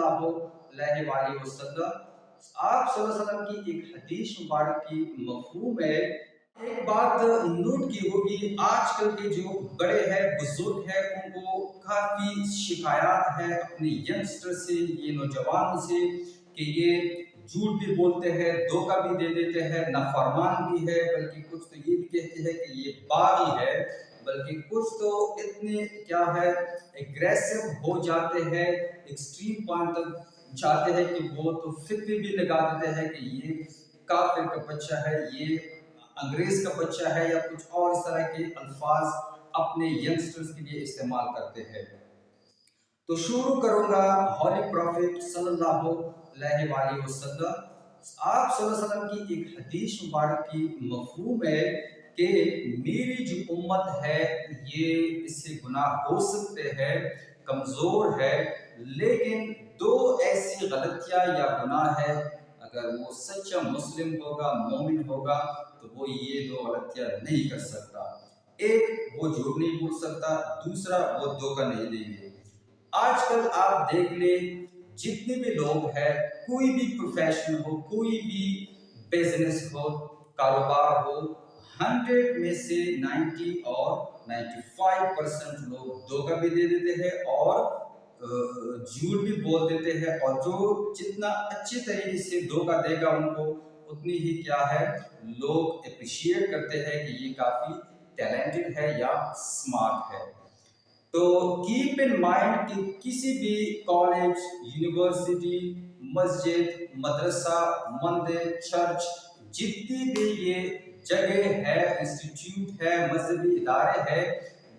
اللہ علیہ وآلہ وسلم، آپ صلی اللہ علیہ وسلم کی ایک حدیث مبارک کی مفہوم ہے۔ ایک بات نوٹ کی ہوگی، آج کل کے جو بڑے ہیں بزرگ ہیں ان کو کافی شکایات ہے اپنے ینگسٹر سے، یہ نوجوانوں سے، کہ یہ جھوٹ بھی بولتے ہیں، دھوکہ بھی دے دیتے ہیں، نافرمان بھی ہے، بلکہ کچھ تو یہ بھی کہتے ہیں کہ یہ باغی ہے، بلکہ کچھ تو اتنے کیا ہے ایگریسو ہو جاتے ہیں، ایکسٹریم پوائنٹ تک جاتے ہیں کہ وہ تو فتوی بھی لگا دیتے ہیں کہ یہ کافر کا بچہ ہے، یہ انگریز کا بچہ ہے، یا کچھ اور اس طرح کے الفاظ اپنے ینگسٹرز کے لیے استعمال کرتے ہیں۔ تو شروع کروں گا ہولی پروفٹ صلی اللہ علیہ وآلہ وسلم، آپ صلی اللہ علیہ وسلم کی ایک حدیث مبارک کی مفہوم ہے کہ میری جو امت ہے یہ اس سے گناہ ہو سکتے ہیں، کمزور ہے، لیکن دو ایسی غلطیاں یا گناہ ہے، اگر وہ سچا مسلم ہوگا، مومن ہوگا، تو وہ یہ دو غلطیاں نہیں کر سکتا۔ ایک، وہ جھوٹ نہیں بول سکتا، دوسرا وہ دھوکہ نہیں دیں گے۔ آج کل آپ دیکھ لیں جتنے بھی لوگ ہیں، کوئی بھی پروفیشن ہو، کوئی بھی بزنس ہو، کاروبار ہو، 100 میں سے 90 اور 95% لوگ دھوکہ بھی دے دیتے ہیں اور جھوٹ بھی بول دیتے ہیں، اور جو جتنا اچھے طریقے سے دھوکہ دے گا ان کو اتنی ہی کیا ہے لوگ اپریشیٹ کرتے ہیں کہ یہ کافی ٹیلنٹڈ ہے یا اسمارٹ ہے۔ تو کیپ ان مائنڈ کہ کسی بھی کالج، یونیورسٹی، مسجد، مدرسہ، مندر، چرچ، جتنی بھی یہ جگہ ہے، انسٹیٹیوٹ ہے، مذہبی ادارے ہے،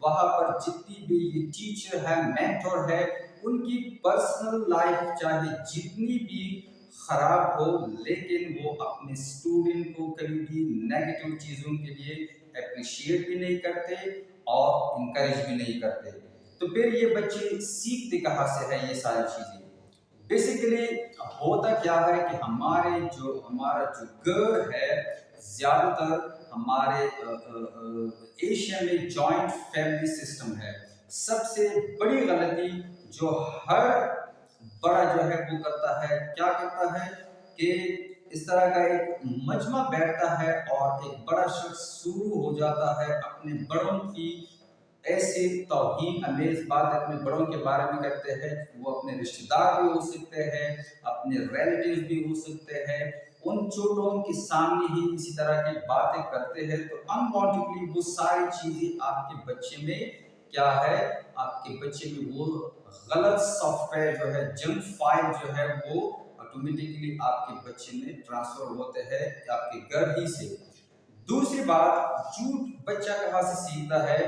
وہاں پر جتنی بھی یہ ٹیچر ہے، مینٹور ہے، ان کی پرسنل لائف چاہے جتنی بھی خراب ہو، لیکن وہ اپنے اسٹوڈنٹ کو کبھی بھی نیگیٹو چیزوں کے لیے اپریشیٹ بھی نہیں کرتے اور انکریج بھی نہیں کرتے۔ تو پھر یہ بچے سیکھتے کہاں سے ہے یہ ساری چیزیں؟ بیسیکلی ہوتا کیا ہے کہ ہمارا جو گھر ہے، زیادہ تر ہمارے ایشیا میں جوائنٹ فیملی سسٹم ہے۔ سب سے بڑی غلطی جو ہر بڑا جو ہے وہ کرتا ہے، کیا کرتا ہے کہ اس طرح کا ایک مجمع بیٹھتا ہے اور ایک بڑا شخص شروع ہو جاتا ہے اپنے بڑوں کی ایسی توہین امیز بات اپنے بڑوں کے بارے میں کرتے ہیں۔ وہ اپنے رشتہ دار بھی ہو سکتے ہیں، اپنے ریلیٹیو بھی ہو سکتے ہیں، ان چھوٹوں کے سامنے ہی اسی طرح کی باتیں کرتے ہیں، تو انوانٹیڈلی وہ ساری چیزیں آپ کے بچے میں کیا ہے، آپ کے بچے میں وہ غلط سافٹ ویئر جو ہے، جنک فائل جو ہے، وہ آٹومیٹکلی آپ کے بچے میں ٹرانسفر ہوتے ہیں آپ کے گھر ہی سے۔ دوسری بات، جھوٹ بچہ کہاں سے سیکھتا ہے؟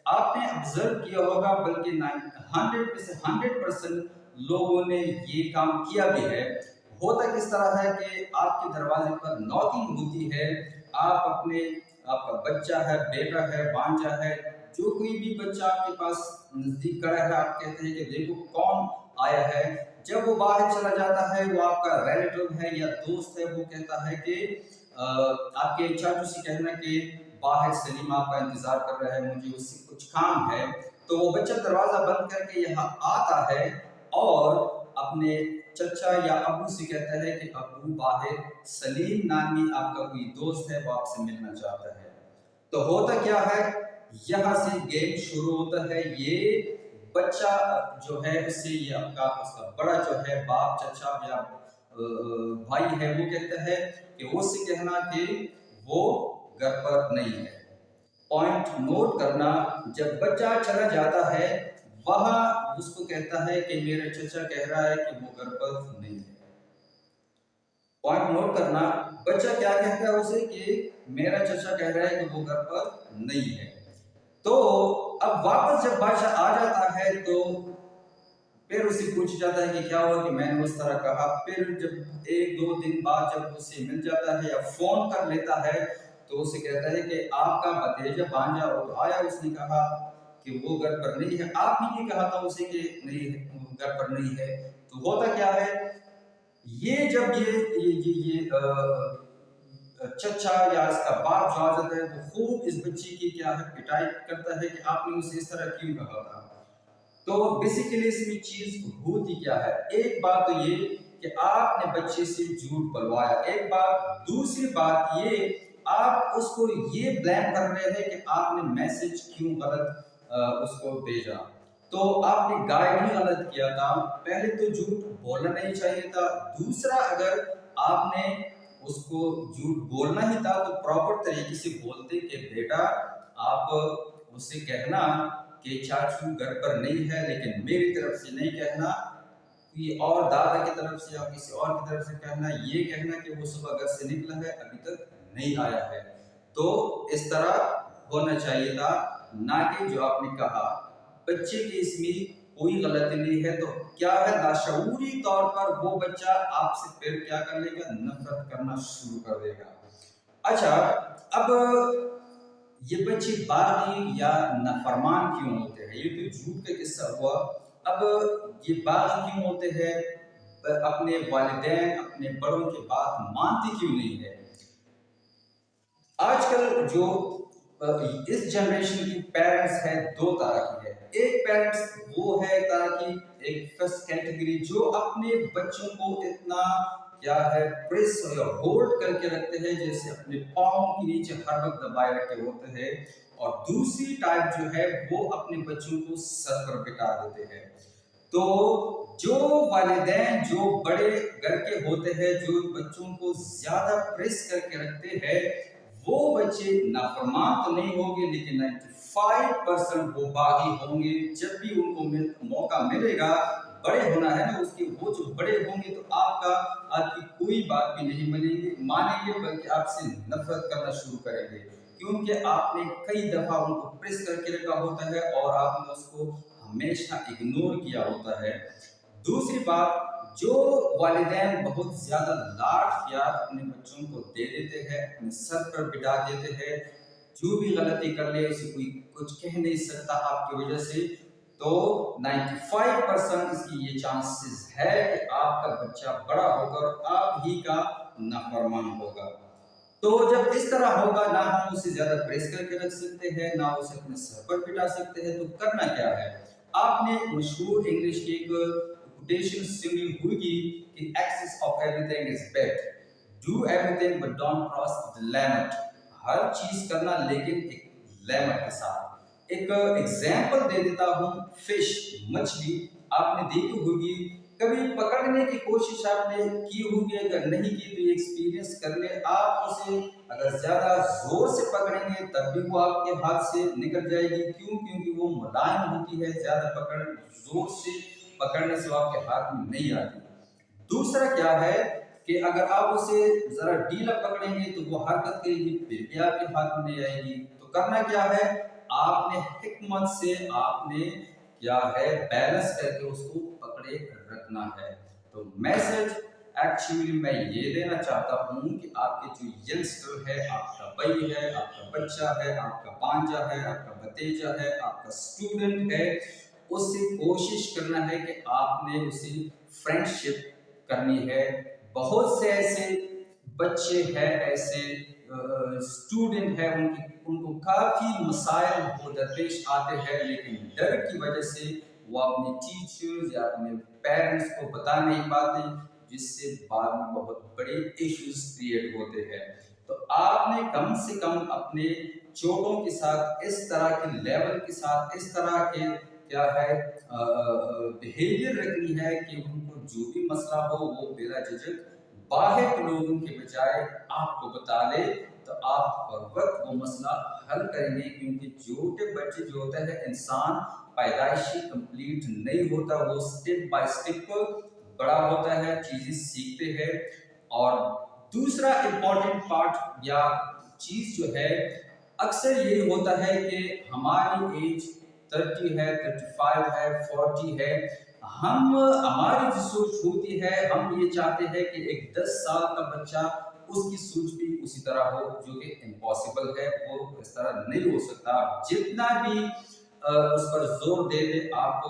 آپ نے آبزرو کیا ہوگا، بلکہ 100% لوگوں نے یہ کام کیا بھی ہے۔ ہوتا کس طرح ہے کہ آپ کے دروازے پر نوکنگ ہوتی ہے، آپ کا بچہ ہے، بیٹا ہے، بانجا ہے، جو کوئی بھی بچہ آپ کے پاس نزدیک کھڑا ہے، آپ کہتے ہیں کہ دیکھو کون آیا ہے۔ جب وہ باہر چلا جاتا ہے، وہ آپ کا ریلیٹو ہے یا دوست ہے، وہ کہتا ہے کہ آپ کے چاچو سے کہنا کہ باہر سلیم آپ کا انتظار کر رہا ہے، مجھے اس سے کچھ کام ہے۔ تو وہ بچہ دروازہ بند کر کے یہاں آتا ہے اور اپنے چچا یا ابو سے کہتا ہے کہ ابو باہر سلیم نامی آپ کا کوئی دوست ہے، وہ آپ سے ملنا چاہتا ہے۔ تو ہوتا کیا ہے، یہاں سے گیم شروع ہوتا ہے۔ یہ بچہ جو ہے اس سے یہ اس کا بڑا جو ہے باپ، چچا یا بھائی ہے، وہ کہتا ہے کہ وہ سے کہنا کہ وہ گھر پر نہیں ہے۔ پوائنٹ نوٹ کرنا، جب بچہ چلا جاتا ہے وہاں اس کو کہتا ہے کہ میرا چچا کہہ رہا ہے کہ وہ گھر پر نہیں ہے۔ پوائنٹ نوٹ کرنا، بچہ کیا کہتا ہے اسے کہ میرا چچا کہہ رہا ہے کہ وہ گھر پر نہیں ہے۔ تو اب واپس جب بادشاہ آ جاتا ہے تو پھر اسے پوچھ جاتا ہے کہ کیا ہوا کہ میں نے اس طرح کہا۔ پھر جب 1-2 دن بعد جب اسے مل جاتا ہے یا فون کر لیتا ہے تو اسے کہتا ہے کہ آپ کا بھتیجا بانجا تو آیا، اس نے کہا کہ وہ گھر پر نہیں ہے، آپ نے کہا تھا اسے کہ نہیں گھر پر نہیں ہے۔ تو ہوتا کیا ہے، یہ جب یہ چچا یا اس کا باپ جو آ جاتا ہے وہ خوب اس بچے کی کیا ہے پٹائی کرتا ہے کہ آپ نے اسے اس طرح کیوں کہا تھا۔ तो बेसिकली इसमें चीज होती क्या है, एक बात तो ये कि आपने बच्चे से झूठ बोलवाया, एक बात, दूसरी बात ये आप उसको ये ब्लेम कर रहे हैं कि आपने मैसेज क्यों गलत उसको भेजा, तो आपने गाइड ही गलत किया था। पहले तो झूठ बोलना नहीं चाहिए था, दूसरा अगर आपने उसको झूठ बोलना ही था तो प्रॉपर तरीके से बोलते कि बेटा आप उससे कहना कि चाचू घर पर नहीं है, लेकिन मेरी तरफ से नहीं कहना, ये और दादा की तरफ से या किसी और की तरफ से कहना, ये कहना कि वो सुबह घर से निकला है अभी तक नहीं आया है। तो इस तरह होना चाहिए था, ना कि जो आपने कहा। बच्चे के इसमें कोई गलती नहीं है, तो क्या है, लाशऊरी तौर पर वो बच्चा आपसे फिर क्या कर लेगा, नफरत करना शुरू कर देगा। अच्छा, अब ये बच्चे बागी या नाफरमान क्यों होते हैं, ये तो झूठ का किस्सा हुआ। अब ये बागी क्यों होते हैं, अपने वालिदैन अपने बड़ों की बात मानते क्यों नहीं है। आजकल जो इस जनरेशन की पेरेंट्स है दो तरह की है, एक पेरेंट्स वो है तरह की एक फर्स्ट कैटेगरी जो अपने बच्चों को इतना क्या है प्रेस या होल्ड करके रखते हैं जैसे अपने पाँव के नीचे हर वक्त दबाए रखे होते हैं, और दूसरी टाइप जो है वो अपने बच्चों को सर पर बिठा देते हैं। तो जो वालिदैन जो बड़े घर के होते हैं जो बच्चों को ज्यादा प्रेस करके रखते हैं, वो बच्चे नाफरमान तो नहीं होंगे लेकिन 95% वो बागी होंगे। जब भी उनको मौका मिलेगा, बड़े होना है ना उसके, वो जो बड़े होंगे तो आपकी कोई बात भी नहीं मानेंगे, बल्कि आपसे नफरत करना शुरू करेंगे, क्योंकि आपने कई दफा उनको प्रेस करके रखा होता है और आपने उसको हमेशा इग्नोर किया होता है। दूसरी बात, जो वालिदैन बहुत ज्यादा लाड प्यार अपने बच्चों को दे देते हैं, अपने सर पर बिठा देते हैं, जो भी गलती कर ले उसे कोई कुछ कह नहीं सकता आपकी वजह से, तो 95% इसकी ये चांसेस है कि आपका बच्चा बड़ा होकर आप ही का नाफरमान होगा। तो जब इस तरह होगा, ना हम उसे ज्यादा प्रेस करके रख सकते हैं, ना उसे अपने सर पर बिठा सकते हैं, तो करना क्या है, आपने मशहूर इंग्लिश की एक कोटेशन सुनी होगी कि excess of everything is bad, do everything but don't cross the limit. हर चीज करना लेकिन एक लिमिट के साथ। एक एग्जांपल दे देता हूँ, फिश मछली आपने देखी होगी, कभी पकड़ने की कोशिश आपने की होगी, अगर नहीं की तो एक्सपीरियंस कर ले आप उसे, अगर ज्यादा जोर से पकड़ेंगे तब भी वो आपके हाथ से निकल जाएगी। क्यों? क्योंकि वो मुलायम होती है, ज्यादा जोर से पकड़ने से वो आपके हाथ में नहीं आती। दूसरा क्या है कि अगर आप उसे जरा ढीला पकड़ेंगे तो वो हरकत करेगी, फिर भी आपके हाथ में नहीं आएगी। तो करना क्या है, आपने हिकमत से आपने क्या है बैलेंस करके उसको पकड़े रखना है। तो मैसेज एक्चुअली मैं ये देना चाहता हूँ कि आपके जो यंगस्टर है, आपका भाई है, आपका बच्चा है, आपका भांजा है, आपका भतीजा है, आपका स्टूडेंट है, उससे कोशिश करना है कि आपने उसे फ्रेंडशिप करनी है। बहुत से ऐसे बच्चे हैं, ऐसे स्टूडेंट हैं, उनको काफ़ी मसाइल वो दरपेश आते हैं, लेकिन डर की वजह से वो अपने टीचर्स या अपने पेरेंट्स को बता नहीं पाते, जिससे बाद में बहुत बड़े इश्यूज क्रिएट होते हैं। तो आपने कम से कम अपने छोटों के साथ इस तरह के लेवल के साथ, इस तरह के क्या है बिहेवियर रखनी है कि उनको जो भी मसला हो वो बिला झिझक बाहर के लोगों के बजाय आपको बता ले, तो आप पर वक्त वो मसला हल करेंगे। क्योंकि छोटे बच्चे जो होता है, इंसान पैदाइशी कंप्लीट नहीं होता, वो स्टेप बाय स्टेप बड़ा होता है, चीजें सीखते हैं। और दूसरा इम्पोर्टेंट पार्ट या चीज जो है, अक्सर ये होता है कि हमारी एज 30 है, 35 है, 40 है, हमारी जो सोच होती है, हम ये चाहते हैं कि एक 10 साल का बच्चा, उसकी सोच भी उसी तरह हो, जो कि इम्पॉसिबल है, वो इस तरह नहीं हो सकता। जितना भी उस पर जोर दे दे आप,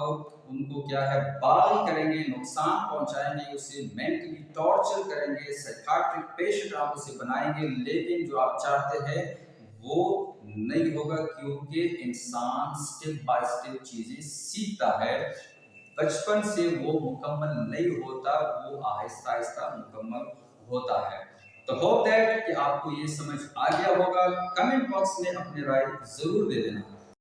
उनको क्या है बागी करेंगे, नुकसान पहुंचाएंगे, उसे मेंटली टॉर्चर करेंगे, साइकियाट्रिक पेशेंट आप उसे बनाएंगे, लेकिन जो आप चाहते हैं वो नहीं होगा, क्योंकि इंसान स्टेप बाय स्टेप चीजें सीखता है। बचपन से वो मुकम्मल नहीं होता, वो आहिस्ता आहिस्ता मुकम्मल होता है। तो होप दैट कि आपको ये समझ आ गया होगा। कमेंट बॉक्स में अपनी राय जरूर दे देना।